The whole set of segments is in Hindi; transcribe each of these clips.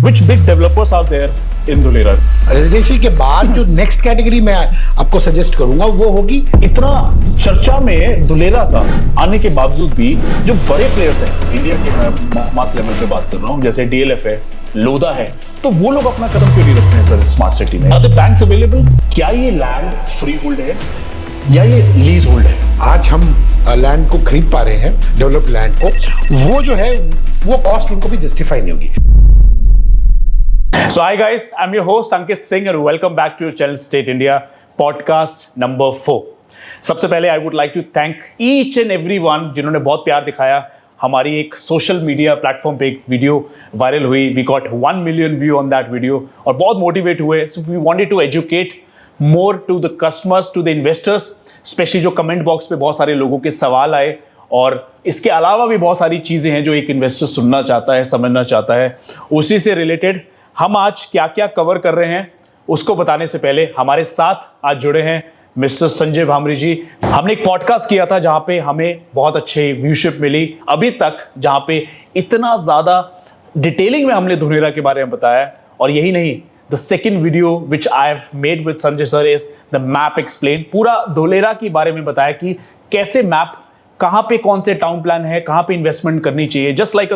which big developers are there in Dholera? Residential के बाद जो नेक्स्ट कैटेगरी मैं आपको सजेस्ट करूंगा वो होगी, इतना चर्चा में धुलेरा का आने के बावजूद भी जो बड़े प्लेयर्स हैं इंडिया के, मास लेवल पे बात कर रहा हूँ, जैसे डीएलएफ है, लोधा है, तो वो लोग अपना कदम क्यों नहीं रखते हैं सर स्मार्ट सिटी में? Are the banks available? क्या ये लैंड फ्री होल्ड है या ये लीज होल्ड है? आज हम लैंड को खरीद पा रहे हैं, डेवलप लैंड को, वो जो है वो कॉस्ट उनको भी जस्टिफाई नहीं होगी। So hi guys, I'm your host Ankit Singh and welcome back to your channel State India podcast number 4. सबसे पहले I would like to thank each and everyone जिन्होंने बहुत प्यार दिखाया। हमारी एक सोशल मीडिया प्लेटफॉर्म पे एक वीडियो वायरल हुई, we got 1 million view on that video और बहुत मोटिवेट हुए। So we wanted to educate more to the customers, to the investors, specially जो कमेंट बॉक्स पे बहुत सारे लोगों के सवाल आए और इसके अलावा भी बहुत सारी चीज़ें हैं जो एक इन्वेस्टर सुनना चाहता है, समझना चाहता है। उसी से रिलेटेड हम आज क्या क्या कवर कर रहे हैं उसको बताने से पहले हमारे साथ आज जुड़े हैं मिस्टर संजय भामरी जी। हमने एक पॉडकास्ट किया था जहां पे हमें बहुत अच्छे व्यूशिप मिली अभी तक, जहां पे इतना ज़्यादा डिटेलिंग में हमने धुलेरा के बारे में बताया। और यही नहीं, the second video which I have made with Sanjay sir is the map explain. पूरा धुलेरा के बारे में बताया कि कैसे मैप, कहाँ पे कौन से टाउन प्लान है, कहाँ पे इन्वेस्टमेंट करनी चाहिए। जस्ट लाइक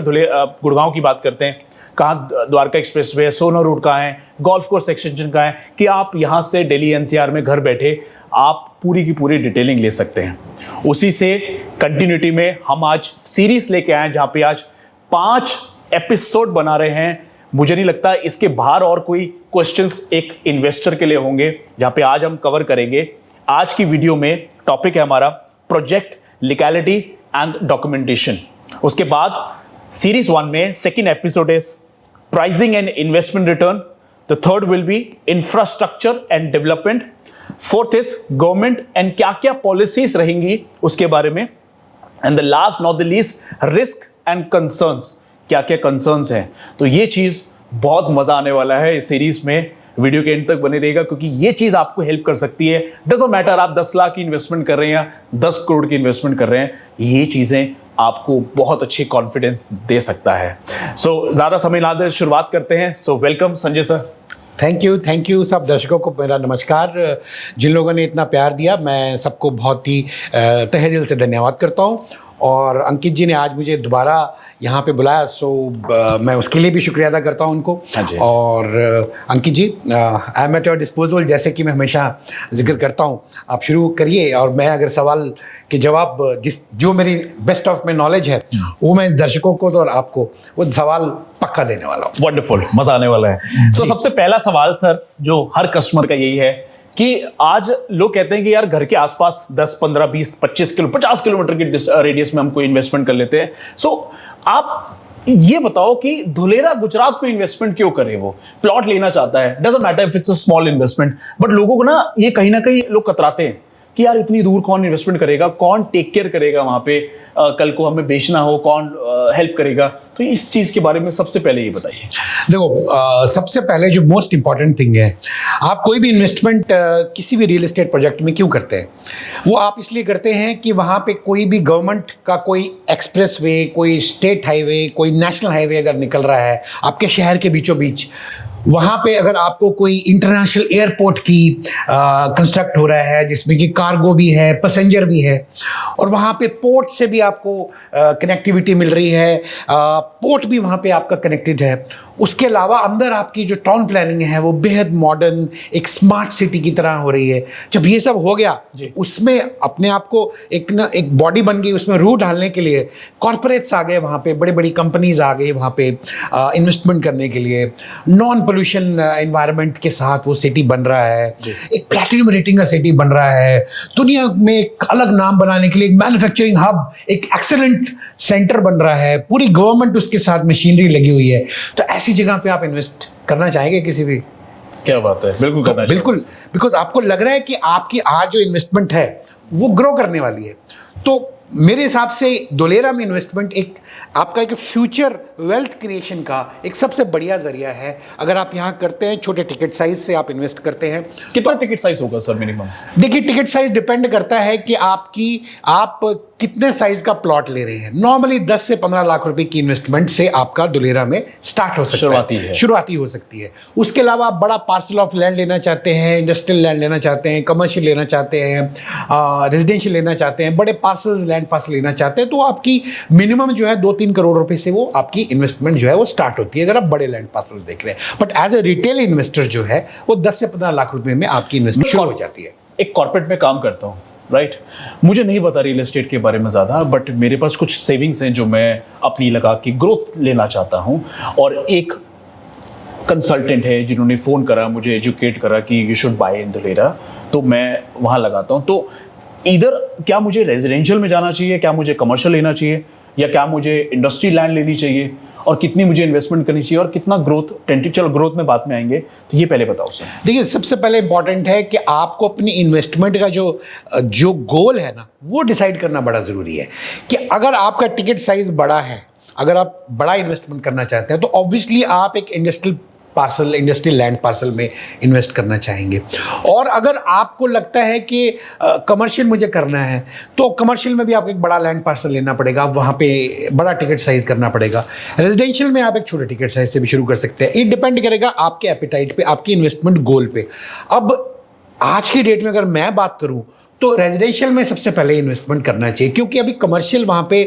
गुड़गांव की बात करते हैं, कहाँ द्वारका एक्सप्रेसवे है, सोना रोड कहाँ है, गोल्फ कोर्स एक्सटेंशन कहाँ है, कि आप यहाँ से दिल्ली एनसीआर में घर बैठे आप पूरी की पूरी डिटेलिंग ले सकते हैं। उसी से कंटिन्यूटी में हम आज सीरीज लेके आए हैं जहाँ पे आज 5 एपिसोड बना रहे हैं। मुझे नहीं लगता इसके बाहर और कोई क्वेश्चंस एक इन्वेस्टर के लिए होंगे, जहाँ पे आज हम कवर करेंगे। आज की वीडियो में टॉपिक है हमारा प्रोजेक्ट लीगैलिटी एंड डॉक्यूमेंटेशन। उसके बाद सीरीज 1 में second episode is pricing and investment return. The third will be infrastructure and development. Fourth is government and क्या क्या पॉलिसीज रहेंगी उसके बारे में। And the last not the least, risk and concerns, क्या क्या कंसर्न्स हैं। तो ये चीज बहुत मजा आने वाला है इस सीरीज में। वीडियो के एंड तक बने रहेगा क्योंकि ये चीज आपको हेल्प कर सकती है। डजंट मैटर आप 10 लाख की इन्वेस्टमेंट कर रहे हैं या 10 करोड़ की इन्वेस्टमेंट कर रहे हैं, ये चीजें आपको बहुत अच्छी कॉन्फिडेंस दे सकता है। सो ज्यादा समय ना दें, शुरुआत करते हैं। So welcome Sanjay sir. Thank you सब दर्शकों को मेरा नमस्कार। जिन लोगों ने इतना प्यार दिया, मैं सबको बहुत ही तहे दिल से धन्यवाद करता हूँ। और अंकित जी ने आज मुझे दोबारा यहाँ पे बुलाया, सो मैं उसके लिए भी शुक्रिया अदा करता हूँ उनको। और Ankit ji, I am at your disposal, जैसे कि मैं हमेशा जिक्र करता हूँ। आप शुरू करिए और मैं अगर सवाल के जवाब जो मेरी बेस्ट ऑफ माई नॉलेज है वो मैं दर्शकों को तो और आपको वो सवाल पक्का देने वाला हूँ। वंडरफुल, मजा आने वाला है। तो सबसे पहला सवाल सर जो हर कस्टमर का यही है कि आज लोग कहते हैं कि यार घर के आसपास 10, 15, 20, 25 किलो 50 किलोमीटर के रेडियस में हमको इन्वेस्टमेंट कर लेते हैं। सो आप ये बताओ कि धुलेरा गुजरात में इन्वेस्टमेंट क्यों करे? वो प्लॉट लेना चाहता है, doesn't matter if it's a small investment, but लोगों को ना ये कहीं ना कहीं लोग कतराते हैं कि यार इतनी दूर कौन इन्वेस्टमेंट करेगा, कौन टेक केयर करेगा वहां पे, कल को हमें बेचना हो कौन हेल्प करेगा। तो इस चीज के बारे में सबसे पहले ये बताइए। देखो, सबसे पहले जो मोस्ट इंपॉर्टेंट थिंग है, आप कोई भी इन्वेस्टमेंट किसी भी रियल एस्टेट प्रोजेक्ट में क्यों करते हैं? वो आप इसलिए करते हैं कि वहाँ पे कोई भी गवर्नमेंट का कोई एक्सप्रेस वे, कोई स्टेट हाईवे, कोई नेशनल हाईवे अगर निकल रहा है आपके शहर के बीचों बीच, वहाँ पे अगर आपको कोई इंटरनेशनल एयरपोर्ट की कंस्ट्रक्ट हो रहा है जिसमें कि कार्गो भी है, पैसेंजर भी है, और वहाँ पे पोर्ट से भी आपको कनेक्टिविटी मिल रही है, पोर्ट भी वहाँ पे आपका कनेक्टेड है। उसके अलावा अंदर आपकी जो टाउन प्लानिंग है वो बेहद मॉडर्न एक स्मार्ट सिटी की तरह हो रही है। जब ये सब हो गया, उसमें अपने आप को एक बॉडी बन गई, उसमें रूह डालने के लिए कॉरपोरेट्स आ गए, वहाँ पे बड़ी बड़ी कंपनीज आ गई वहाँ पे इन्वेस्टमेंट करने के लिए। नॉन पोल्यूशन एनवायरनमेंट के साथ वो सिटी बन रहा है, एक प्लैटिनम रेटिंग का सिटी बन रहा है, दुनिया में एक अलग नाम बनाने के लिए एक मैन्युफैक्चरिंग हब, एक एक्सेलेंट सेंटर बन रहा है, पूरी गवर्नमेंट उसके साथ मशीनरी लगी हुई है। तो ऐसी जगह पे आप इन्वेस्ट करना चाहेंगे किसी भी? क्या बात है, बिल्कुल करना चाहिए। बिल्कुल, बिकॉज आपको लग रहा है कि आपकी आज जो इन्वेस्टमेंट है वो ग्रो करने वाली है। तो मेरे हिसाब से धुलेरा में इन्वेस्टमेंट एक आपका एक फ्यूचर वेल्थ क्रिएशन का एक सबसे बढ़िया जरिया है। अगर आप यहाँ करते हैं, छोटे टिकट साइज से आप इन्वेस्ट करते हैं। कितना टिकट साइज होगा सर मिनिमम? देखिए, टिकट साइज डिपेंड करता है कि आप कितने साइज का प्लॉट ले रहे हैं। नॉर्मली 10 से 15 लाख रुपए की इन्वेस्टमेंट से आपका धुलेरा में स्टार्ट हो सकता है, शुरुआती हो सकती है। उसके अलावा आप बड़ा पार्सल ऑफ लैंड लेना चाहते हैं, इंडस्ट्रियल लैंड लेना चाहते हैं, कमर्शियल लेना चाहते हैं, रेजिडेंशियल लेना चाहते हैं, बड़े पार्सल्स लैंड पार्सल लेना चाहते हैं, तो आपकी मिनिमम जो है 2-3 करोड़ रुपए से वो आपकी इन्वेस्टमेंट जो है वो स्टार्ट होती है, अगर आप बड़े लैंड पार्सल्स देख रहे हैं। But as a retail investor जो है वो 10 से 15 लाख रुपए में आपकी इन्वेस्टमेंट शुरू हो जाती है। एक कॉर्पोरेट में काम करता हूँ, राइट। मुझे नहीं पता रियल एस्टेट के बारे में ज़्यादा, बट मेरे पास कुछ सेविंग्स हैं जो मैं अपनी लगा के ग्रोथ लेना चाहता हूँ। और एक कंसल्टेंट है जिन्होंने फ़ोन करा, मुझे एजुकेट करा कि यू शुड बाय इन धुलेरा, तो मैं वहाँ लगाता हूँ। तो इधर क्या मुझे रेजिडेंशियल में जाना चाहिए, क्या मुझे कमर्शियल लेना चाहिए, या क्या मुझे इंडस्ट्री लैंड लेनी चाहिए, और कितनी मुझे इन्वेस्टमेंट करनी चाहिए, और कितना ग्रोथ चलो ग्रोथ में बाद में आएंगे, तो ये पहले बताओ सर। देखिए, सबसे पहले इंपॉर्टेंट है कि आपको अपनी इन्वेस्टमेंट का जो गोल है ना, वो डिसाइड करना बड़ा ज़रूरी है। कि अगर आपका टिकट साइज बड़ा है, अगर आप बड़ा इन्वेस्टमेंट करना चाहते हैं, तो ऑब्वियसली आप एक इंडस्ट्रियल लैंड पार्सल में इन्वेस्ट करना चाहेंगे। और अगर आपको लगता है कि कमर्शियल मुझे करना है, तो कमर्शियल में भी आपको एक बड़ा लैंड पार्सल लेना पड़ेगा, वहाँ पे बड़ा टिकट साइज करना पड़ेगा। रेजिडेंशियल में आप एक छोटे टिकट साइज से भी शुरू कर सकते हैं। ये डिपेंड करेगा आपके एपिटाइट पे, आपकी इन्वेस्टमेंट गोल पे। अब आज की डेट में अगर मैं बात करूँ तो रेजिडेंशियल में सबसे पहले इन्वेस्टमेंट करना चाहिए, क्योंकि अभी कमर्शियल वहाँ पे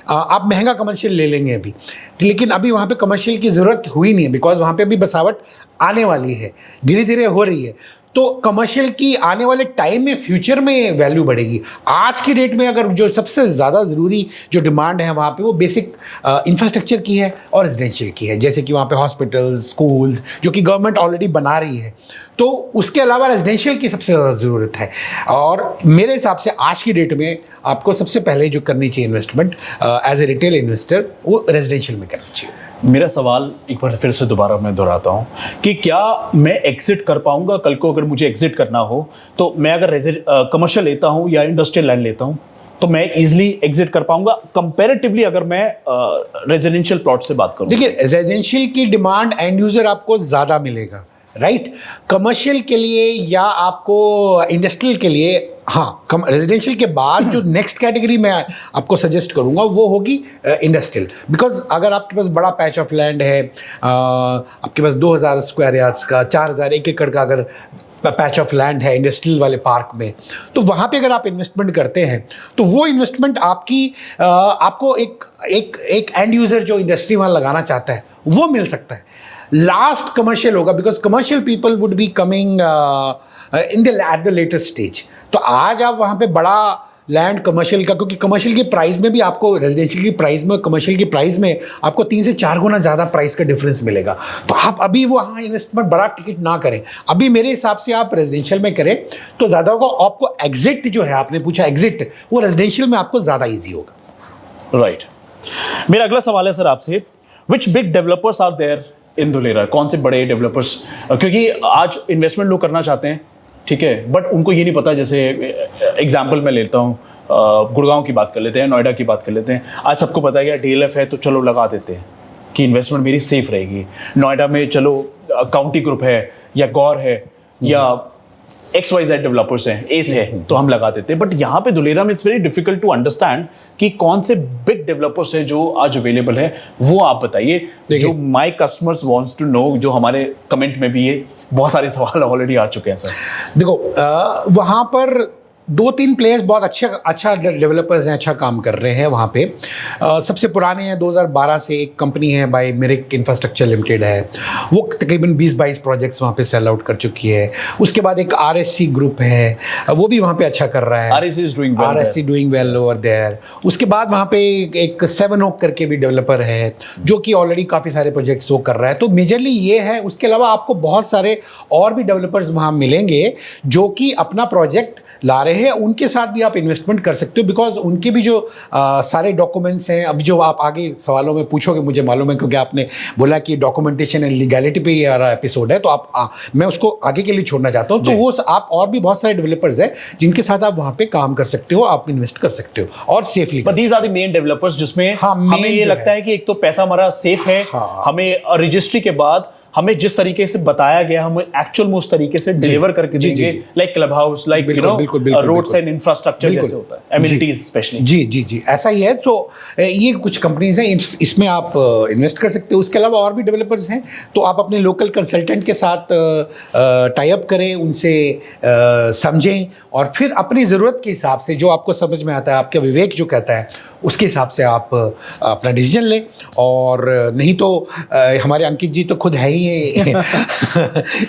आप महंगा कमर्शियल ले लेंगे अभी, लेकिन अभी वहाँ पे कमर्शियल की ज़रूरत हुई नहीं है, बिकॉज वहाँ पे अभी बसावट आने वाली है, धीरे धीरे हो रही है। तो कमर्शियल की आने वाले टाइम में, फ्यूचर में वैल्यू बढ़ेगी। आज की डेट में अगर जो सबसे ज़्यादा ज़रूरी जो डिमांड है वहाँ पे, वो बेसिक इंफ्रास्ट्रक्चर की है और रेजिडेंशियल की है। जैसे कि वहाँ पे हॉस्पिटल्स, स्कूल्स जो कि गवर्नमेंट ऑलरेडी बना रही है, तो उसके अलावा रेजिडेंशियल की सबसे ज़्यादा ज़रूरत है। और मेरे हिसाब से आज की डेट में आपको सबसे पहले जो करनी चाहिए investment as a retail investor, वो रेजिडेंशियल में करनी चाहिए। मेरा सवाल एक बार फिर से दोबारा मैं दोहराता हूँ कि क्या मैं एग्जिट कर पाऊंगा कल को? अगर मुझे एग्जिट करना हो तो मैं अगर कमर्शियल लेता हूँ या इंडस्ट्रियल लैंड लेता हूँ, तो मैं इजीली एग्जिट कर पाऊंगा कंपैरेटिवली अगर मैं रेजिडेंशियल प्लॉट से बात करूँ? देखिए, रेजिडेंशियल की डिमांड एंड यूज़र आपको ज़्यादा मिलेगा, राइट। कमर्शियल के लिए या आपको इंडस्ट्रियल के लिए, हाँ, रेजिडेंशियल के बाद जो नेक्स्ट कैटेगरी मैं आपको सजेस्ट करूंगा वो होगी इंडस्ट्रियल। बिकॉज अगर आपके पास बड़ा पैच ऑफ लैंड है, आपके पास 2000 स्क्वायर यार्ड्स का, 4000 एक एकड़ का अगर पैच ऑफ लैंड है इंडस्ट्रियल वाले पार्क में, तो वहाँ पे अगर आप इन्वेस्टमेंट करते हैं तो वो इन्वेस्टमेंट आपको एक एंड यूज़र जो इंडस्ट्री वहाँ लगाना चाहता है वो मिल सकता है। लास्ट कमर्शियल होगा, because commercial people would be coming at the latest stage. तो आज आप वहाँ पे बड़ा लैंड कमर्शियल का, क्योंकि कमर्शियल की प्राइस में भी आपको रेजिडेंशियल की प्राइस में, कमर्शियल की प्राइस में आपको 3 से 4 गुना ज़्यादा प्राइस का डिफरेंस मिलेगा। तो आप अभी वहाँ इन्वेस्टमेंट बड़ा टिकट ना करें, अभी मेरे हिसाब से आप रेजिडेंशियल में करें तो ज़्यादा होगा। आपको एग्जिट जो है, आपने पूछा एग्जिट, वो रेजिडेंशियल में आपको ज़्यादा ईजी होगा। राइट। मेरा अगला सवाल है सर आपसे, which big developers are there in Dholera? कौन से बड़े डेवलपर्स, क्योंकि आज इन्वेस्टमेंट लोग करना चाहते हैं, ठीक है, बट उनको ये नहीं पता। जैसे एग्जांपल मैं लेता हूँ, गुड़गांव की बात कर लेते हैं, नोएडा की बात कर लेते हैं। आज सबको पता है कि DLF है तो चलो लगा देते हैं कि इन्वेस्टमेंट मेरी सेफ रहेगी। नोएडा में चलो काउंटी ग्रुप है या गौर है या XYZ डेवलपर्स हैं, एस है, तो हम लगा देते हैं। बट यहाँ पे धुलेरा में it's very difficult to understand कि कौन से बिग डेवलपर्स हैं जो आज अवेलेबल है, वो आप बताइए। जो my customers wants to know, जो हमारे कमेंट में भी ये बहुत सारे सवाल ऑलरेडी आ चुके हैं सर। देखो, वहाँ पर 2-3 प्लेयर्स बहुत अच्छा डेवलपर्स हैं, अच्छा काम कर रहे हैं वहाँ पे। सबसे पुराने हैं, 2012 से एक कंपनी है बाय मेरिक इंफ्रास्ट्रक्चर लिमिटेड है, वो तकरीबन 20-22 प्रोजेक्ट्स वहाँ पे सेल आउट कर चुकी है। उसके बाद एक RSC ग्रुप है, वो भी वहाँ पे अच्छा कर रहा है। RSC doing well over there. उसके बाद वहाँ पे एक 7 ओक करके भी डेवलपर है जो कि ऑलरेडी काफ़ी सारे प्रोजेक्ट्स वो कर रहा है। तो मेजरली ये है। उसके अलावा आपको बहुत सारे और भी डेवलपर्स वहाँ मिलेंगे जो कि अपना प्रोजेक्ट ला रहे रहे हैं उनके साथ भी आप इन्वेस्टमेंट कर सकते हो, बिकॉज उनके भी जो सारे डॉक्यूमेंट्स हैं, अब जो आप आगे सवालों में पूछोगे मुझे मालूम है, क्योंकि आपने बोला कि डॉक्यूमेंटेशन एंड लीगैलिटी पे ये एपिसोड है, तो आप मैं उसको आगे के लिए छोड़ना चाहता हूँ। तो वो आप और भी बहुत सारे डेवलपर्स हैं जिनके साथ आप वहाँ पे काम कर सकते हो, आप इन्वेस्ट कर सकते हो और safely. But these are the main developers जिसमें हमें ये लगता है कि एक तो पैसा हमारा सेफ है, हमें रजिस्ट्री के बाद हमें जिस तरीके से बताया गया हम एक्चुअल में उस तरीके से डिलीवर करके देंगे, like club house, like you know roads and infrastructure जैसे होता है, एमिनिटीज स्पेशली। जी ऐसा ही है। तो ये कुछ कंपनीज हैं, इसमें आप इन्वेस्ट कर सकते हो। उसके अलावा और भी डेवलपर्स हैं, तो आप अपने लोकल कंसल्टेंट के साथ टाई अप करें, उनसे समझें और फिर अपनी ज़रूरत के हिसाब से जो आपको समझ में आता है, आपका विवेक जो कहता है उसके हिसाब से आप अपना डिसीजन लें। और नहीं तो हमारे अंकित जी तो खुद है ही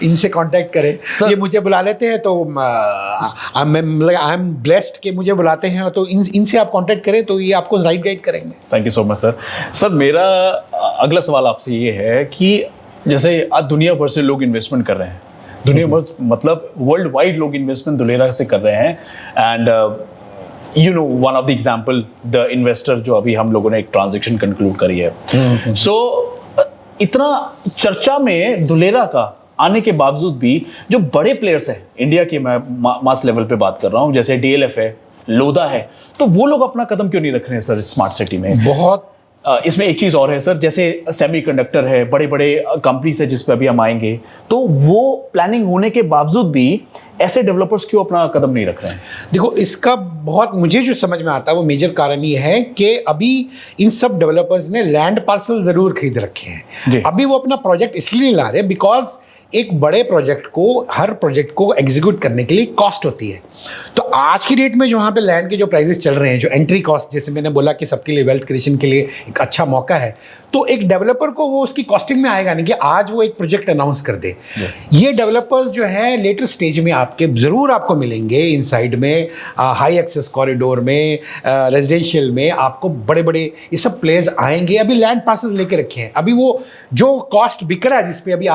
इनसे कांटेक्ट करें। ये मुझे बुला लेते हैं तो आई एम ब्लेस्ड कि मुझे बुलाते हैं, तो इनसे आप कांटेक्ट करें तो ये आपको राइट गाइड करेंगे। Thank you so much sir. Sir मेरा अगला सवाल आपसे ये है कि जैसे आज दुनिया भर से लोग इन्वेस्टमेंट कर रहे हैं, दुनिया भर मतलब वर्ल्ड वाइड लोग इन्वेस्टमेंट दुलेरा से कर रहे हैं, and you know one of the example the investor जो अभी हम लोगों ने एक ट्रांजैक्शन कंक्लूड करी है। सो इतना चर्चा में दुलेरा का आने के बावजूद भी जो बड़े प्लेयर्स हैं इंडिया के, मैं मास लेवल पे बात कर रहा हूँ, जैसे डीएलएफ है, लोधा है, तो वो लोग अपना कदम क्यों नहीं रख रहे हैं सर स्मार्ट सिटी में? बहुत इसमें एक चीज़ और है सर, जैसे सेमीकंडक्टर है, बड़े बड़े कंपनीज है जिस पे अभी हम आएंगे, तो वो प्लानिंग होने के बावजूद भी ऐसे डेवलपर्स क्यों अपना कदम नहीं रख रहे हैं? देखो, इसका बहुत मुझे जो समझ में आता है वो मेजर कारण ये है कि अभी इन सब डेवलपर्स ने लैंड पार्सल ज़रूर खरीद रखे हैं। अभी वो अपना प्रोजेक्ट इसलिए ला रहे हैं बिकॉज एक बड़े प्रोजेक्ट को, हर प्रोजेक्ट को एग्जीक्यूट करने के लिए कॉस्ट होती है। तो आज की डेट में जो वहाँ पे लैंड के जो प्राइसेस चल रहे हैं, जो एंट्री कॉस्ट, जैसे मैंने बोला कि सबके लिए वेल्थ क्रिएशन के लिए एक अच्छा मौका है, तो एक डेवलपर को वो उसकी कॉस्टिंग में आएगा नहीं कि आज वो एक प्रोजेक्ट अनाउंस कर दे। ये डेवलपर्स जो है लेटर स्टेज में आपके ज़रूर आपको मिलेंगे, इन साइड में हाई एक्सेस कॉरिडोर में, रेजिडेंशियल में आपको बड़े बड़े ये सब प्लेयर्स आएंगे। अभी लैंड पार्सल लेके रखे हैं, अभी वो जो कॉस्ट बिक रहा है जिस पे अभी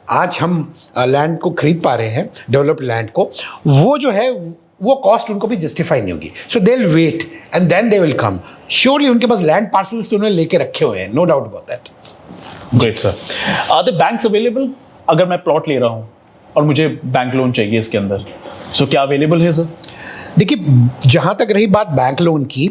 आज हम लैंड को खरीद पा रहे हैं, डेवलप्ड लैंड को, वो जो है वो कॉस्ट उनको भी जस्टिफाई नहीं होगी। So they will wait and then they will come. Surely उनके पास लैंड पार्सल्स तो उन्होंने लेके रखे हुए हैं, no doubt about that. Great sir. Are the banks available? अगर मैं प्लॉट ले रहा हूँ और मुझे बैंक लोन चाहिए इसके अंदर, सो क्या अवेलेबल है सर? देखिए, जहाँ तक रही बात बैंक लोन की,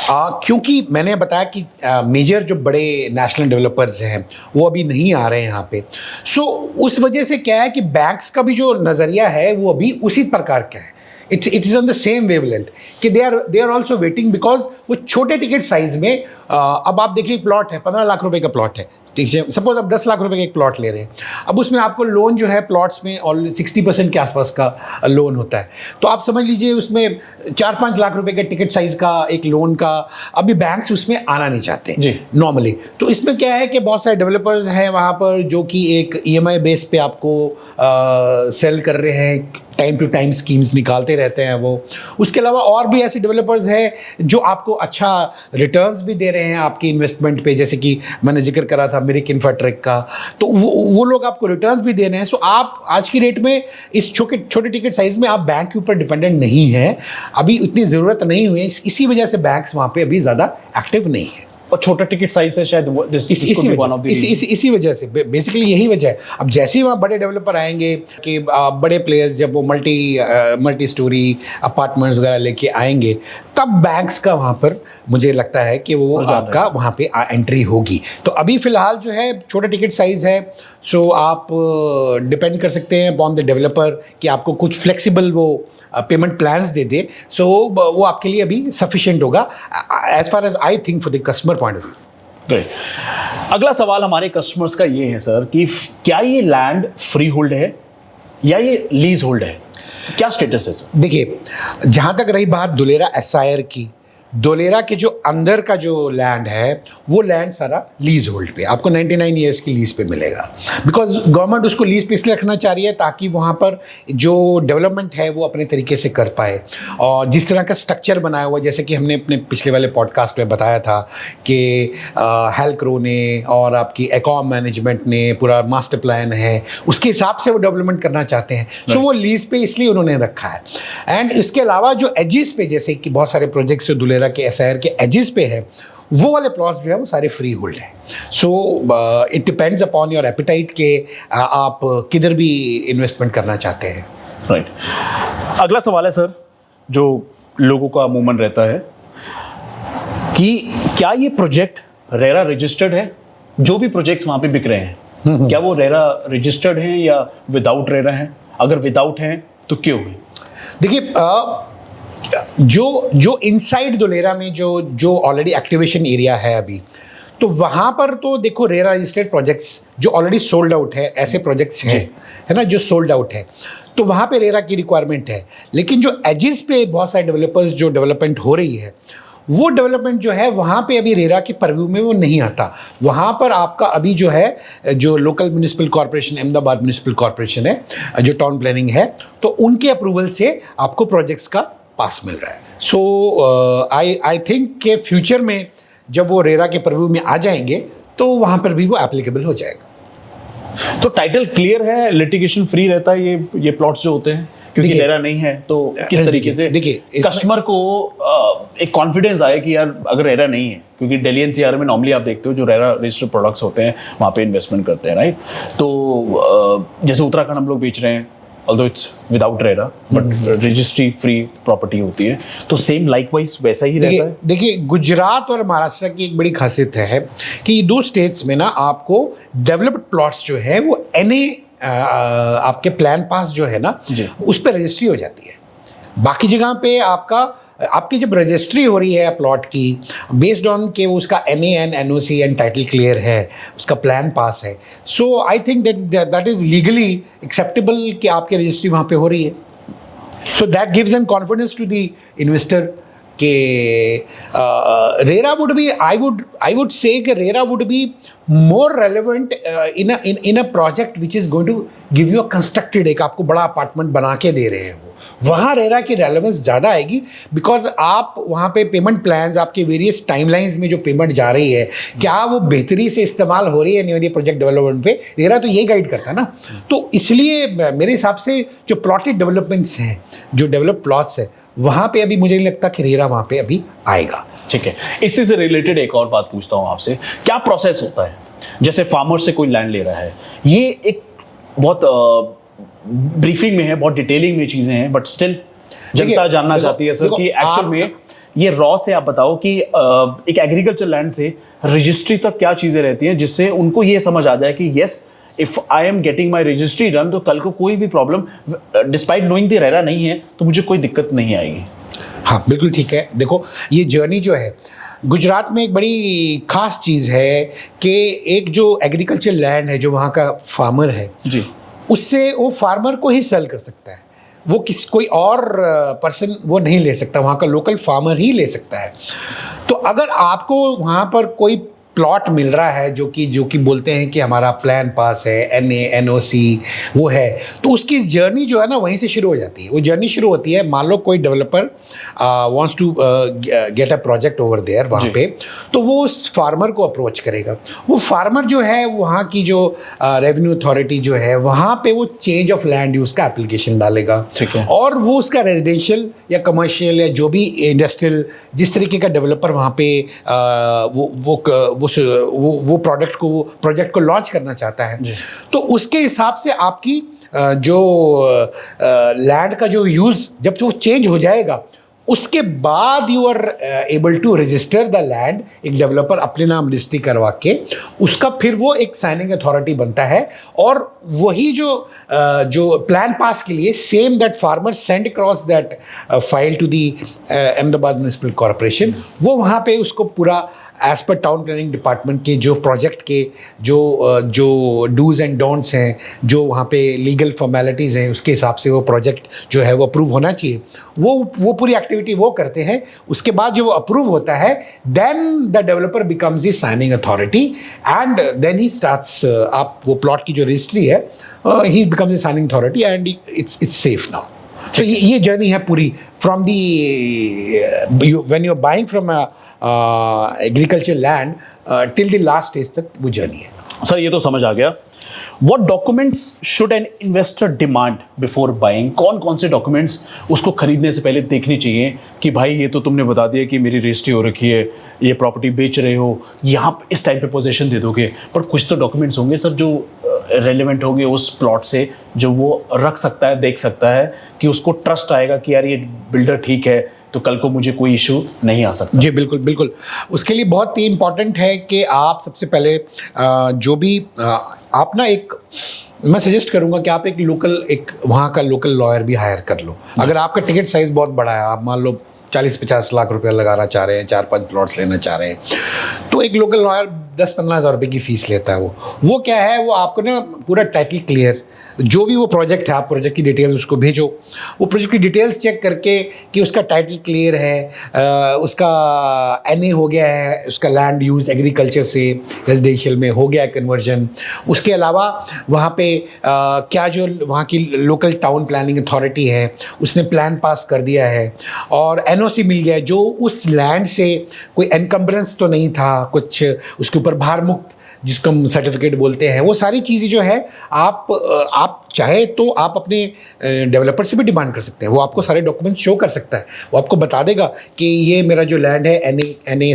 क्योंकि मैंने बताया कि मेजर जो बड़े नेशनल डेवलपर्स हैं वो अभी नहीं आ रहे हैं यहाँ पे, सो उस वजह से क्या है कि बैंक्स का भी जो नज़रिया है वो अभी उसी प्रकार का है। It is on the same wavelength कि they are also waiting, because वो छोटे टिकट साइज़ में अब आप देखिए प्लॉट है 15 लाख रुपए का प्लॉट है, ठीक है, सपोज आप 10 लाख रुपए का एक प्लॉट ले रहे हैं, अब उसमें आपको लोन जो है प्लॉट्स में ऑलरेडी 60% के आसपास का लोन होता है। तो आप समझ लीजिए उसमें 4-5 लाख रुपए के टिकट साइज़ का एक लोन का अभी बैंक्स उसमें आना नहीं चाहते नॉर्मली। तो इसमें क्या है कि बहुत सारे डेवलपर्स हैं वहाँ पर जो कि एक EMI बेस पे आपको सेल कर रहे हैं, टाइम टू टाइम स्कीम्स निकालते रहते हैं वो। उसके अलावा और भी ऐसे डेवलपर्स हैं जो आपको अच्छा रिटर्न्स भी दे रहे हैं आपकी इन्वेस्टमेंट पे, जैसे कि मैंने जिक्र करा था मेरिक इंफ्राट्रेक का, तो वो लोग आपको रिटर्न्स भी दे रहे हैं। सो आप आज की डेट में इस छोटे टिकट साइज़ में आप बैंक के ऊपर डिपेंडेंट नहीं हैं, अभी उतनी ज़रूरत नहीं हुई है, इसी वजह से बैंक्स वहाँ पर अभी ज़्यादा एक्टिव नहीं है। और छोटा टिकट साइज है शायद इसी वजह से बेसिकली यही वजह है। अब जैसे ही वहाँ बड़े डेवलपर आएंगे कि बड़े प्लेयर्स जब वो मल्टी स्टोरी अपार्टमेंट्स वगैरह लेके आएंगे, तब बैंक्स का वहाँ पर मुझे लगता है कि वो आपका वहाँ पे एंट्री होगी। तो अभी फ़िलहाल जो है छोटा टिकट साइज़ है, सो आप डिपेंड कर सकते हैं अपॉन द डेवलपर कि आपको कुछ फ्लेक्सिबल वो पेमेंट प्लान्स दे दे, सो वो आपके लिए अभी सफिशिएंट होगा as far as I think for the customer point of view. Great. अगला सवाल हमारे कस्टमर्स का ये है सर कि क्या ये लैंड फ्री होल्ड है या ये लीज होल्ड है, क्या स्टेटस है सर? देखिए, जहाँ तक रही बात दुलेरा SIR की, दुलेरा के जो अंदर का जो लैंड है वो लैंड सारा लीज होल्ड पे, आपको 99 ईयर्स की लीज पे मिलेगा। बिकॉज गवर्नमेंट उसको लीज पे इसलिए रखना चाह रही है ताकि वहाँ पर जो डेवलपमेंट है वो अपने तरीके से कर पाए। और जिस तरह का स्ट्रक्चर बनाया हुआ, जैसे कि हमने अपने पिछले वाले पॉडकास्ट में बताया था कि हेल्क्रो ने और आपकी एकॉम मैनेजमेंट ने पूरा मास्टर प्लान है, उसके हिसाब से वो डेवलपमेंट करना चाहते हैं। सो वो लीज पे इसलिए उन्होंने रखा है। एंड इसके अलावा जो एजिस पे, जैसे कि बहुत सारे प्रोजेक्ट्स जो दुलेरा के एसआईआर के एजिस पे है, वो वाले प्लॉट्स जो है वो सारे फ्री होल्ड हैं। So it depends upon your appetite के आप किधर भी इन्वेस्टमेंट करना चाहते हैं। राइट। अगला सवाल है सर, जो लोगों का अमूमन रहता है कि क्या ये प्रोजेक्ट रेरा रजिस्टर्ड है? जो भी प्रोजेक्ट्स वहाँ पे बिक रहे हैं क्या वो रेरा रजिस्टर्ड हैं या विदाउट रेरा हैं? अगर विदाउट हैं तो क्यों है? देखिए, जो इनसाइड दुलेरा में जो ऑलरेडी एक्टिवेशन एरिया है अभी, तो वहाँ पर तो देखो रेरा रजिस्टर्ड प्रोजेक्ट्स जो ऑलरेडी सोल्ड आउट है, ऐसे प्रोजेक्ट्स हैं, है ना, जो सोल्ड आउट है, तो वहाँ पे रेरा की रिक्वायरमेंट है। लेकिन जो एजिस पे बहुत सारे डेवलपर्स जो डेवलपमेंट हो रही है, वो डेवलपमेंट जो है वहाँ पे अभी रेरा के परव्यू में वो नहीं आता। वहाँ पर आपका अभी जो है, जो local municipal corporation, Ahmedabad municipal corporation है, जो टाउन प्लानिंग है, तो उनके अप्रूवल से आपको प्रोजेक्ट्स का पास मिल रहा है। सो आई थिंक के फ्यूचर में जब वो रेरा के परव्यू में आ जाएंगे तो वहाँ पर भी वो एप्लीकेबल हो जाएगा। तो टाइटल क्लियर है, लिटिगेशन फ्री रहता है ये प्लॉट्स जो होते हैं, क्योंकि रेरा नहीं है तो किस तरीके से देखिए कस्टमर को एक कॉन्फिडेंस आए कि यार अगर रेरा नहीं है, क्योंकि दिल्ली एनसीआर में नॉर्मली आप देखते हो जो रेरा रजिस्टर्ड प्रोडक्ट्स होते हैं वहाँ पे इन्वेस्टमेंट करते हैं, राइट? तो जैसे उत्तराखंड हम लोग बेच रहे हैं, although it's without RERA but registry free property होती है, तो सेम लाइकवाइज वैसा ही रहता है। देखिए, गुजरात और महाराष्ट्र की एक बड़ी खासियत है कि ये दो स्टेट्स में ना आपको डेवलप्ड प्लॉट्स जो है वो एनए आपके प्लान पास जो है ना उस पर रजिस्ट्री हो जाती है। बाकी जगह पे आपकी जब रजिस्ट्री हो रही है प्लॉट की, बेस्ड ऑन के वो उसका NAN NOC and title clear है, उसका प्लान पास है, so I think that is legally acceptable कि आपकी रजिस्ट्री वहाँ पे हो रही है। So that gives an confidence to the investor के RERA would be, I would say कि RERA would be more relevant in a project which is going to give you a constructed, एक आपको बड़ा अपार्टमेंट बना के दे रहे हैं, वो वहाँ रेरा की रेलेवेंस ज़्यादा आएगी। बिकॉज आप वहाँ पे पेमेंट प्लान्स, आपके वेरियस टाइमलाइंस में जो पेमेंट जा रही है, क्या वो बेहतरी से इस्तेमाल हो रही है नहीं हो रही प्रोजेक्ट डेवलपमेंट पे, रेरा तो यही गाइड करता है ना। तो इसलिए मेरे हिसाब से जो प्लॉटेड डेवलपमेंट्स हैं, जो डेवलप प्लॉट्स है, वहाँ पे अभी मुझे नहीं लगता कि रेरा वहाँ पे अभी आएगा। ठीक है, इससे से रिलेटेड एक और बात पूछता हूँ आपसे, क्या प्रोसेस होता है? जैसे फार्मर से कोई लैंड ले रहा है, ये एक बहुत ब्रीफिंग में है, बहुत डिटेलिंग में चीजें हैं, बट स्टिल जनता जानना चाहती है सर कि एक्चुअल में ये रॉ से आप बताओ कि एक एग्रीकल्चर लैंड से रजिस्ट्री तक क्या चीजें रहती हैं जिससे उनको ये समझ आ जाए कि yes, if I am getting my registry done, तो कल को कोई भी problem, despite knowing the RERA नहीं है, तो मुझे कोई दिक्कत नहीं आएगी। हाँ, बिल्कुल ठीक है। देखो, ये जर्नी जो है गुजरात में एक बड़ी खास चीज़ है कि एक जो एग्रीकल्चर लैंड है, जो वहाँ का फार्मर है जी, उससे वो फार्मर को ही सेल कर सकता है, वो कोई और पर्सन वो नहीं ले सकता, वहाँ का लोकल फार्मर ही ले सकता है। तो अगर आपको वहाँ पर कोई प्लॉट मिल रहा है जो कि बोलते हैं कि हमारा प्लान पास है, NA NOC वो है, तो उसकी जर्नी जो है ना वहीं से शुरू हो जाती है। वो जर्नी शुरू होती है, मान लो कोई developer wants to get a project over there वहाँ पे, तो वो उस फार्मर को अप्रोच करेगा। वो फार्मर जो है, वहाँ की जो रेवेन्यू अथॉरिटी जो है, वहाँ पे वो चेंज ऑफ लैंड यूज़ का एप्लीकेशन डालेगा, और वो उसका रेजिडेंशियल या कमर्शियल या जो भी इंडस्ट्रियल जिस तरीके का डेवलपर वहाँ पे वो प्रोजेक्ट को लॉन्च करना चाहता है, तो उसके हिसाब से आपकी जो लैंड का जो यूज़ जब वो चेंज हो जाएगा, उसके बाद you are able to register the land. एक डेवलपर अपने नाम रजिस्ट्री करवा के उसका फिर वो एक साइनिंग अथॉरिटी बनता है, और वही जो प्लान पास के लिए same that farmer send across that file to the Ahmedabad municipal corporation, वो वहाँ पे उसको पूरा as per town planning department के जो प्रोजेक्ट के जो डूज एंड डोंट्स हैं, जो वहाँ पे लीगल फॉर्मेलिटीज़ हैं, उसके हिसाब से वो प्रोजेक्ट जो है वो अप्रूव होना चाहिए। वो पूरी एक्टिविटी वो करते हैं। उसके बाद जो वो अप्रूव होता है, then the developer becomes the signing authority and then ही स्टार्ट्स, आप वो प्लॉट की जो रजिस्ट्री है, ही becomes the signing authority and it's safe now. तो ये जर्नी है पूरी from the when you are buying from agriculture land till the last stage तक वो जर्नी है। सर ये तो समझ आ गया। What documents should an investor demand before buying? कौन कौन से डॉक्यूमेंट्स उसको खरीदने से पहले देखने चाहिए कि भाई ये तो तुमने बता दिया कि मेरी रजिस्ट्री हो रखी है, ये प्रॉपर्टी बेच रहे हो, यहाँ इस टाइम पे पोजीशन दे दोगे, पर कुछ तो डॉक्यूमेंट्स होंगे सर जो रेलेवेंट होंगे उस प्लॉट से, जो वो रख सकता है, देख सकता है कि उसको ट्रस्ट आएगा कि यार ये बिल्डर ठीक है, तो कल को मुझे कोई इशू नहीं आ सकता। जी बिल्कुल बिल्कुल। उसके लिए बहुत ही इम्पॉर्टेंट है कि आप सबसे पहले जो भी आप ना मैं सजेस्ट करूंगा कि आप एक वहाँ का लोकल लॉयर भी हायर कर लो। अगर आपका टिकट साइज़ बहुत बड़ा है, आप मान लो 40-50 लाख रुपया लगाना चाह रहे हैं, 4-5 प्लॉट्स लेना चाह रहे हैं, तो एक लोकल लॉयर 10-15 हज़ार रुपये की फ़ीस लेता है। वो क्या है, वो आपको ना पूरा टाइटल क्लियर, जो भी वो प्रोजेक्ट है, आप प्रोजेक्ट की डिटेल्स उसको भेजो, वो प्रोजेक्ट की डिटेल्स चेक करके कि उसका टाइटल क्लियर है, उसका एनए हो गया है, उसका लैंड यूज़ एग्रीकल्चर से रेजिडेंशियल में हो गया है कन्वर्जन। उसके अलावा वहाँ पे क्या जो वहाँ की लोकल टाउन प्लानिंग अथॉरिटी है उसने प्लान पास कर दिया है और एनओसी मिल गया है, जो उस लैंड से कोई एनकम्बरेंस तो नहीं था, कुछ उसके ऊपर भार मुक्त जिसको हम सर्टिफिकेट बोलते हैं, वो सारी चीज़ें जो है आप चाहे तो आप अपने डेवलपर से भी डिमांड कर सकते हैं। वो आपको सारे डॉक्यूमेंट शो कर सकता है, वो आपको बता देगा कि ये मेरा जो लैंड है, एनए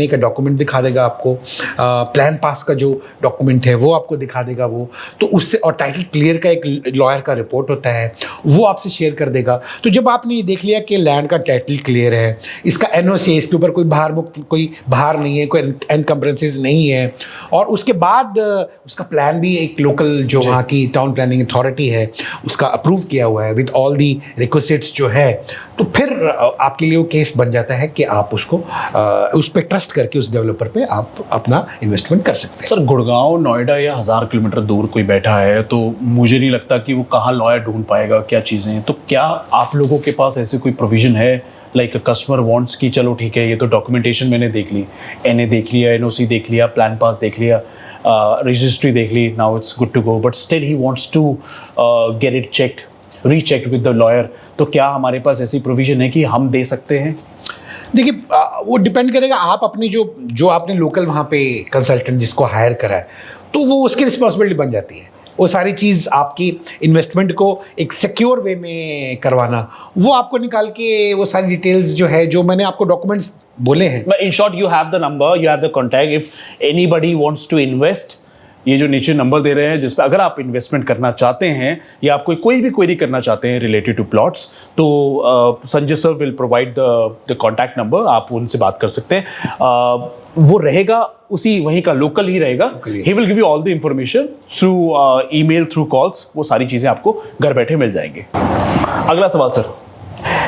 का डॉक्यूमेंट दिखा देगा आपको, प्लान पास का जो डॉक्यूमेंट है वो आपको दिखा देगा वो, तो उससे, और टाइटल क्लियर का एक लॉयर का रिपोर्ट होता है वो आपसे शेयर कर देगा। तो जब आपने ये देख लिया कि लैंड का टाइटल क्लियर है, इसका एनओसी, इसके ऊपर कोई भार नहीं है, कोई एनकम्बरेंसेस नहीं है, और उसके बाद उसका प्लान भी एक लोकल जो वहाँ की टाउन प्लानिंग अथॉरिटी है उसका अप्रूव किया हुआ है विद ऑल दी रिक्विजिट्स जो है, तो फिर आपके लिए वो केस बन जाता है कि आप उसको उस पर ट्रस्ट करके उस डेवलपर पे आप अपना इन्वेस्टमेंट कर सकते हैं। सर गुड़गांव, नोएडा या 1000 किलोमीटर दूर कोई बैठा है तो मुझे नहीं लगता कि वो कहाँ लॉयर ढूंढ पाएगा, क्या चीज़ें हैं, तो क्या आप लोगों के पास ऐसी कोई प्रोविज़न है, लाइक कस्टमर वांट्स की चलो ठीक है ये तो डॉक्यूमेंटेशन मैंने देख ली, एनए देख लिया, एनओसी देख लिया, प्लान पास देख लिया, रजिस्ट्री देख ली, now it's good to go, but still he wants to get it checked, rechecked with the lawyer, तो क्या हमारे पास ऐसी प्रोविज़न है कि हम दे सकते हैं? देखिए वो डिपेंड करेगा, आप अपनी जो आपने लोकल वहाँ पे कंसल्टेंट जिसको हायर करा है, तो वो उसकी रिस्पॉन्सिबिलिटी बन जाती है। वो सारी चीज़ आपकी इन्वेस्टमेंट को एक सिक्योर वे में करवाना, वो आपको निकाल के वो सारी डिटेल्स जो है, जो मैंने आपको डॉक्यूमेंट्स बोले हैं। In short you have the number, you have the contact, if anybody wants to invest, ये जो नीचे नंबर दे रहे हैं जिस पर अगर आप इन्वेस्टमेंट करना चाहते हैं या आप कोई भी क्वेरी करना चाहते हैं रिलेटेड टू प्लॉट्स, तो Sanjay sir will provide the contact number, आप उनसे बात कर सकते हैं। वो रहेगा उसी वहीं का, लोकल ही रहेगा, he will give you all the information through email, through calls, वो सारी चीज़ें आपको घर बैठे मिल जाएंगे। अगला सवाल sir,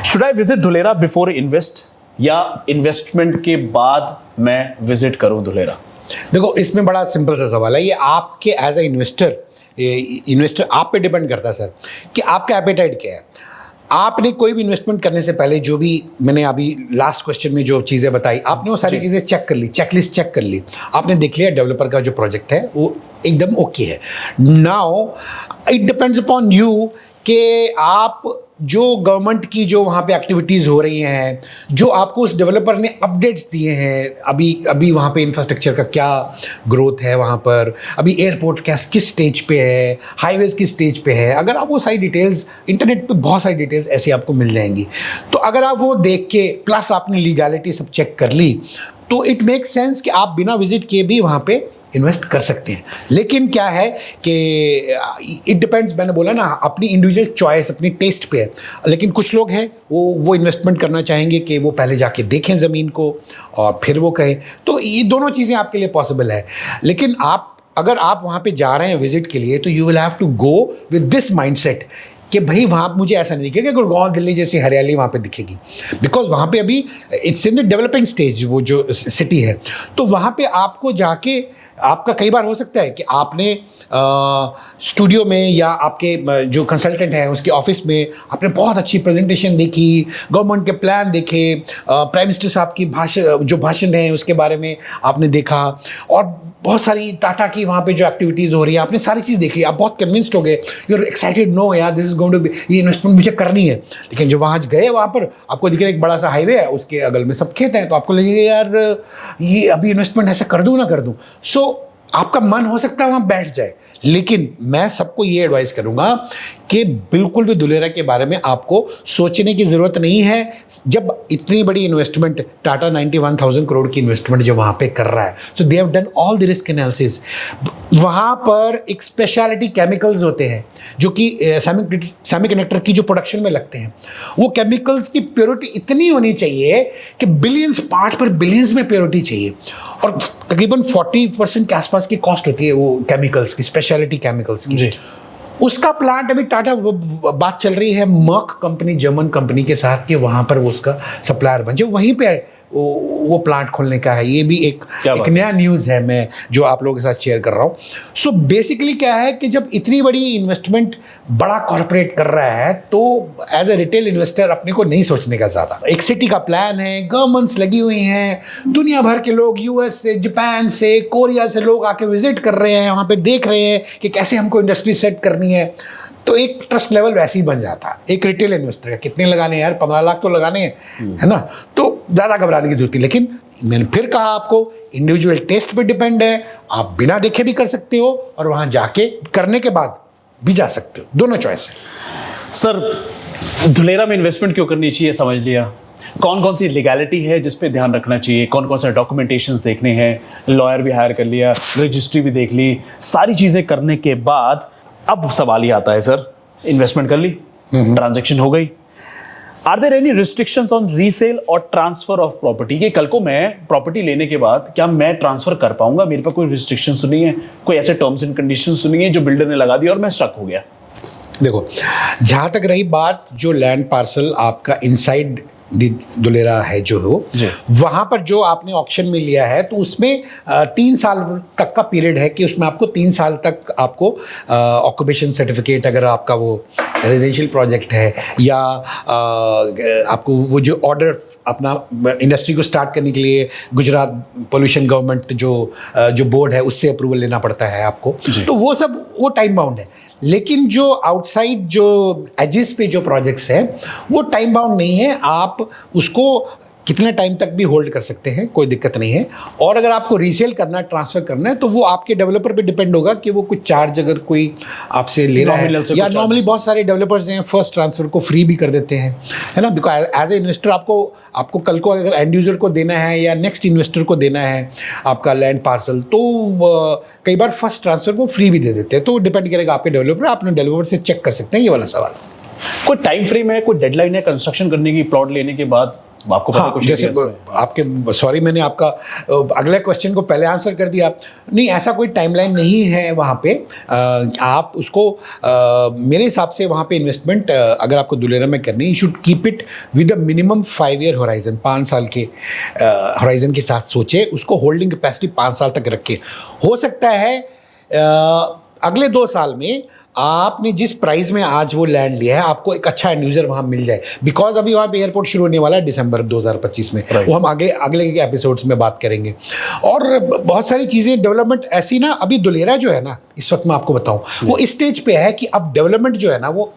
should I visit Dholera before invest या इन्वेस्टमेंट के बाद मैं विजिट करूं धुलेरा? देखो इसमें बड़ा सिंपल सा सवाल है, ये आपके एज ए इन्वेस्टर आप पे डिपेंड करता है सर कि आपका एपेटाइट क्या है। आपने कोई भी इन्वेस्टमेंट करने से पहले जो भी मैंने अभी लास्ट क्वेश्चन में जो चीज़ें बताई, आपने वो सारी चीज़ें चेक कर ली, चेकलिस्ट चेक कर ली, आपने देख लिया डेवलपर का जो प्रोजेक्ट है वो एकदम ओके है। Now it depends upon you कि आप जो गवर्नमेंट की जो वहाँ पे एक्टिविटीज़ हो रही हैं, जो आपको उस डेवलपर ने अपडेट्स दिए हैं, अभी वहाँ पे इंफ्रास्ट्रक्चर का क्या ग्रोथ है, वहाँ पर अभी एयरपोर्ट किस स्टेज पे है, हाईवेज़ किस स्टेज पे है, अगर आप वो सारी डिटेल्स, इंटरनेट पे बहुत सारी डिटेल्स ऐसी आपको मिल जाएंगी, तो अगर आप वो देख के प्लस आपने लीगैलिटी सब चेक कर ली, तो इट मेक्स सेंस कि आप बिना विजिट किए भी वहाँ पे इन्वेस्ट कर सकते हैं। लेकिन क्या है कि इट डिपेंड्स, मैंने बोला ना, अपनी इंडिविजुअल चॉइस, अपनी टेस्ट पे है। लेकिन कुछ लोग हैं वो इन्वेस्टमेंट करना चाहेंगे कि वो पहले जाके देखें ज़मीन को और फिर वो कहें, तो ये दोनों चीज़ें आपके लिए पॉसिबल है। लेकिन अगर आप वहाँ पे जा रहे हैं विजिट के लिए, तो you will have to go with this mindset कि भाई वहाँ मुझे ऐसा नहीं दिखेगा गुड़गांव दिल्ली जैसी हरियाली वहाँ पे दिखेगी, बिकॉज वहाँ पे अभी it's in the developing stage वो जो सिटी है। तो वहाँ पे आपको जाके आपका कई बार हो सकता है कि आपने स्टूडियो में या आपके जो कंसल्टेंट हैं उसके ऑफिस में आपने बहुत अच्छी प्रेजेंटेशन देखी, गवर्नमेंट के प्लान देखे, प्राइम मिनिस्टर साहब की भाषण है उसके बारे में आपने देखा, और बहुत सारी टाटा की वहाँ पे जो एक्टिविटीज़ हो रही है आपने सारी चीज़ देख ली, आप बहुत कन्विंस्ड हो गए, यू आर एक्साइटेड, नो यार this is going to be, ये इन्वेस्टमेंट मुझे करनी है। लेकिन जब वहाँ गए वहाँ पर आपको दिख रहा है एक बड़ा सा हाईवे है, उसके अगल में सब खेत हैं, तो आपको लगेगा यार ये अभी इन्वेस्टमेंट ऐसा कर दूँ ना कर दूँ। सो आपका मन हो सकता है वहाँ बैठ जाए, लेकिन मैं सबको ये एडवाइस करूँगा कि बिल्कुल भी धुलेरा के बारे में आपको सोचने की ज़रूरत नहीं है। जब इतनी बड़ी इन्वेस्टमेंट टाटा 91,000 करोड़ की इन्वेस्टमेंट जो वहाँ पे कर रहा है, तो they have done all the risk analysis. वहाँ पर एक स्पेशलिटी केमिकल्स होते हैं जो कि सेमीकंडक्टर की जो प्रोडक्शन में लगते हैं, वो केमिकल्स की प्योरिटी इतनी होनी चाहिए कि बिलियंस पार्ट पर बिलियंस में प्योरिटी चाहिए, और तकरीबन 40% के आसपास की कॉस्ट होती है वो केमिकल्स की, स्पेशलिटी केमिकल्स की। उसका प्लांट अभी टाटा बात चल रही है मर्क कंपनी, जर्मन कंपनी के साथ कि वहाँ पर वो उसका सप्लायर बन जाए, वहीं पे वो प्लांट खोलने का है। ये भी एक नया न्यूज़ है मैं जो आप लोगों के साथ शेयर कर रहा हूँ। सो बेसिकली क्या है कि जब इतनी बड़ी इन्वेस्टमेंट बड़ा कॉर्पोरेट कर रहा है तो एज ए रिटेल इन्वेस्टर अपने को नहीं सोचने का ज़्यादा। एक सिटी का प्लान है, गवर्नमेंट्स लगी हुई हैं, दुनिया भर के लोग यूएस से, जापान से, कोरिया से लोग आके विजिट कर रहे हैं, वहाँ पे देख रहे हैं कि कैसे हमको इंडस्ट्री सेट करनी है। तो एक ट्रस्ट लेवल वैसे ही बन जाता है। एक रिटेल इन्वेस्टर का कितने लगाने यार, 15 लाख तो लगाने हैं, है ना, तो ज़्यादा घबराने की जरूरत नहीं। लेकिन मैंने फिर कहा आपको इंडिविजुअल टेस्ट पे डिपेंड है, आप बिना देखे भी कर सकते हो और वहाँ जाके करने के बाद भी जा सकते हो, दोनों चॉइस है। सर धुलेरा में इन्वेस्टमेंट क्यों करनी चाहिए समझ लिया, कौन कौन सी लीगैलिटी है जिस पे ध्यान रखना चाहिए, कौन कौन से डॉक्यूमेंटेशंस देखने हैं, लॉयर भी हायर कर लिया, रजिस्ट्री भी देख ली, सारी चीज़ें करने के बाद अब सवाल ही आता है सर, इन्वेस्टमेंट कर ली, ट्रांजैक्शन हो गई, are there any restrictions on resale और ट्रांसफर ऑफ प्रॉपर्टी? कि कल को मैं प्रॉपर्टी लेने के बाद क्या मैं ट्रांसफर कर पाऊंगा, मेरे पर कोई रिस्ट्रिक्शंस तो नहीं है, कोई ऐसे टर्म्स एंड कंडीशंस तो नहीं है जो बिल्डर ने लगा दिया और मैं स्टक हो गया? देखो, जहाँ तक रही बात जो लैंड पार्सल आपका इनसाइड धुलेरा है जो हो, वहाँ पर जो आपने ऑक्शन में लिया है तो उसमें 3 साल तक का पीरियड है कि उसमें आपको 3 साल तक आपको ऑक्यूपेशन सर्टिफिकेट, अगर आपका वो रेजिडेंशियल प्रोजेक्ट है या आपको वो जो ऑर्डर अपना इंडस्ट्री को स्टार्ट करने के लिए गुजरात पोल्यूशन गवर्नमेंट जो बोर्ड है उससे अप्रूवल लेना पड़ता है आपको, तो वो सब वो टाइम बाउंड है। लेकिन जो आउटसाइड जो एजेस पे जो प्रोजेक्ट्स हैं वो टाइम बाउंड नहीं है, आप उसको कितने टाइम तक भी होल्ड कर सकते हैं, कोई दिक्कत नहीं है। और अगर आपको रीसेल करना है, ट्रांसफ़र करना है, तो वो आपके डेवलपर पे डिपेंड होगा कि वो कुछ चार्ज अगर कोई आपसे ले रहा है, या नॉर्मली बहुत सारे डेवलपर्स हैं फर्स्ट ट्रांसफ़र को फ्री भी कर देते हैं, है ना, बिकॉज एज ए इन्वेस्टर आपको कल को अगर एंड यूज़र को देना है या नेक्स्ट इन्वेस्टर को देना है आपका लैंड पार्सल, तो कई बार फर्स्ट ट्रांसफ़र को फ्री भी दे देते हैं। तो डिपेंड करेगा आपके डेवलपर, आप अपने डेवलपर से चेक कर सकते हैं ये वाला सवाल। कोई टाइम फ्रेम है, कोई डेडलाइन है कंस्ट्रक्शन करने की प्लॉट लेने के बाद? आपको पता कुछ जैसे आपके सॉरी मैंने आपका अगले क्वेश्चन को पहले आंसर कर दिया। नहीं, ऐसा कोई टाइमलाइन नहीं है वहाँ पे। आप उसको मेरे हिसाब से वहाँ पे इन्वेस्टमेंट अगर आपको धुलेरा में करनी, you should keep it with a minimum 5 year horizon, 5 साल के होराइजन के साथ सोचे, उसको होल्डिंग कैपेसिटी 5 साल तक रखे। हो सकता है अगले 2 साल में आपने जिस प्राइस में आज वो लैंड लिया है आपको एक अच्छा एंड यूज़र वहाँ मिल जाए, बिकॉज अभी वहाँ पे एयरपोर्ट शुरू होने वाला है दिसंबर 2025 में, वो हम अगले के एपिसोड्स में बात करेंगे। और बहुत सारी चीज़ें डेवलपमेंट ऐसी ना, अभी धुलेरा जो है ना इस वक्त मैं आपको बताऊँ वो इस स्टेज पे है कि अब डेवलपमेंट जो है ना वो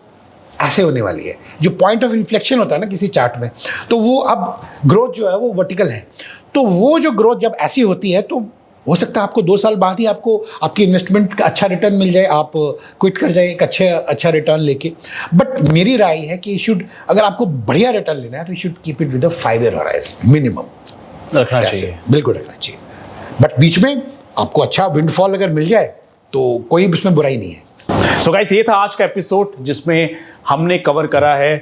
ऐसे होने वाली है, जो पॉइंट ऑफ इन्फ्लेक्शन होता है ना किसी चार्ट में, तो वो अब ग्रोथ जो है वो वर्टिकल है। तो वो जो ग्रोथ जब ऐसी होती है तो हो सकता है आपको 2 साल बाद ही आपको आपकी इन्वेस्टमेंट का अच्छा रिटर्न मिल जाए, आप क्विट कर जाए एक अच्छा रिटर्न लेके। बट मेरी राय है कि अगर आपको बढ़िया रिटर्न लेना है तो you should keep it with a 5 year horizon minimum रखना चाहिए, बिल्कुल रखना चाहिए। बट बीच में आपको अच्छा विंडफॉल अगर मिल जाए तो कोई उसमें बुराई नहीं है। सो गाइस, ये था आज का एपिसोड जिसमें हमने कवर करा है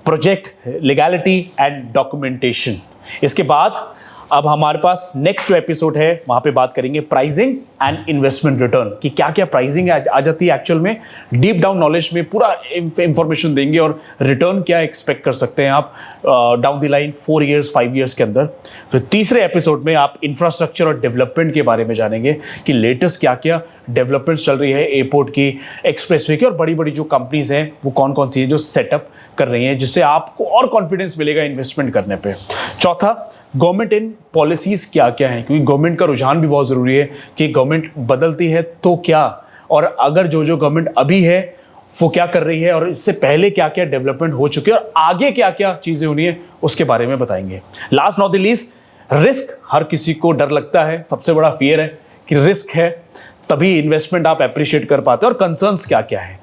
प्रोजेक्ट लीगैलिटी एंड डॉक्यूमेंटेशन। इसके बाद अब हमारे पास नेक्स्ट जो एपिसोड है वहां पे बात करेंगे प्राइसिंग एंड इन्वेस्टमेंट रिटर्न की क्या क्या प्राइसिंग आ जाती है एक्चुअल में, डीप डाउन नॉलेज में पूरा इंफॉर्मेशन देंगे और रिटर्न क्या एक्सपेक्ट कर सकते हैं आप down the line 4 years 5 years के अंदर। फिर तीसरे एपिसोड में आप इंफ्रास्ट्रक्चर और डेवलपमेंट के बारे में जानेंगे कि लेटेस्ट क्या क्या डेवलपमेंट्स चल रही है एयरपोर्ट की, एक्सप्रेसवे की, और बड़ी बड़ी जो कंपनीज हैं वो कौन कौन सी है जो सेटअप कर रही हैं, जिससे आपको और कॉन्फिडेंस मिलेगा इन्वेस्टमेंट करने पे। चौथा, गवर्नमेंट इन पॉलिसीज क्या क्या हैं, क्योंकि गवर्नमेंट का रुझान भी बहुत ज़रूरी है कि गवर्नमेंट बदलती है तो क्या, और अगर जो गवर्नमेंट अभी है वो क्या कर रही है, और इससे पहले क्या क्या डेवलपमेंट हो चुकी है और आगे क्या क्या चीज़ें होनी है उसके बारे में बताएंगे। Last not the least, risk. हर किसी को डर लगता है, सबसे बड़ा फियर है कि रिस्क है, तभी इन्वेस्टमेंट आप अप्रिशिएट कर पाते हो, और कंसर्न्स क्या क्या है।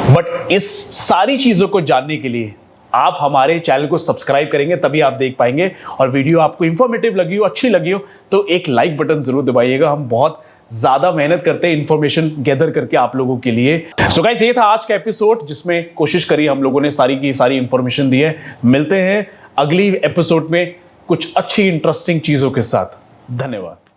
बट इस सारी चीज़ों को जानने के लिए आप हमारे चैनल को सब्सक्राइब करेंगे, तभी आप देख पाएंगे। और वीडियो आपको इंफॉर्मेटिव लगी हो, अच्छी लगी हो, तो एक लाइक बटन जरूर दबाइएगा। हम बहुत ज़्यादा मेहनत करते हैं इन्फॉर्मेशन गैदर करके आप लोगों के लिए। सो गाइस, ये था आज का एपिसोड जिसमें कोशिश करी हम लोगों ने सारी की सारी इंफॉर्मेशन दी है। मिलते हैं अगली एपिसोड में कुछ अच्छी इंटरेस्टिंग चीज़ों के साथ। धन्यवाद।